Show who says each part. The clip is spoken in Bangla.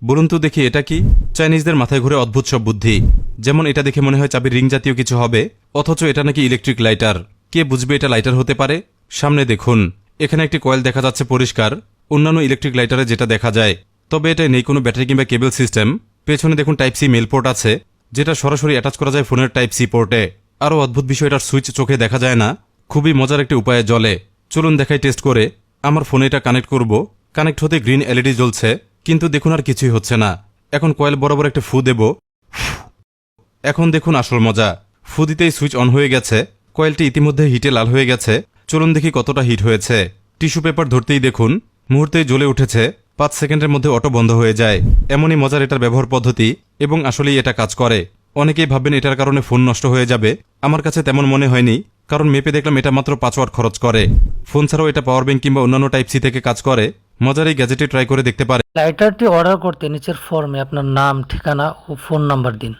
Speaker 1: বলুন তো দেখি এটা কি? চাইনিজদের মাথায় ঘুরে অদ্ভুত সব বুদ্ধি। যেমন এটা দেখে মনে হয় চাবির রিং জাতীয় কিছু হবে, অথচ এটা নাকি ইলেকট্রিক লাইটার। কে বুঝবে এটা লাইটার হতে পারে? সামনে দেখুন, এখানে একটি কয়েল দেখা যাচ্ছে পরিষ্কার, অন্যান্য ইলেকট্রিক লাইটারে যেটা দেখা যায়। তবে এটা নেই কোনো ব্যাটারি কিংবা কেবল সিস্টেম। পেছনে দেখুন টাইপ সি মেল পোর্ট আছে, যেটা সরাসরি অ্যাটাচ করা যায় ফোনের টাইপ সি পোর্টে। আরও অদ্ভুত বিষয়, এটার সুইচ চোখে দেখা যায় না, খুবই মজার একটি উপায়ে জ্বলে। চলুন দেখাই টেস্ট করে। আমার ফোনে এটা কানেক্ট করব। কানেক্ট হতে গ্রিন এলইডি জ্বলছে, কিন্তু দেখুন আর কিছুই হচ্ছে না। এখন কয়েল বরাবর একটা ফু দেব। এখন দেখুন আসল মজা, ফু দিতেই সুইচ অন হয়ে গেছে। কয়েলটি ইতিমধ্যে হিটে লাল হয়ে গেছে। চলুন দেখি কতটা হিট হয়েছে। টিস্যু পেপার ধরতেই দেখুন মুহূর্তেই জ্বলে উঠেছে। 5 সেকেন্ডের মধ্যে অটো বন্ধ হয়ে যায়। এমনই মজার এটার ব্যবহার পদ্ধতি, এবং আসলেই এটা কাজ করে। অনেকেই ভাববেন এটার কারণে ফোন নষ্ট হয়ে যাবে। আমার কাছে তেমন মনে হয়নি, কারণ মেপে দেখলাম এটা মাত্র 5 ওয়াট খরচ করে। ফোন ছাড়াও এটা পাওয়ার ব্যাংক কিংবা অন্যান্য টাইপ সি থেকে কাজ করে। মজার এই গ্যাজেটটি ট্রাই করে দেখতে পারে।
Speaker 2: লাইটারটি অর্ডার করতে নিচের ফর্মে আপনার নাম, ঠিকানা ও ফোন নাম্বার দিন।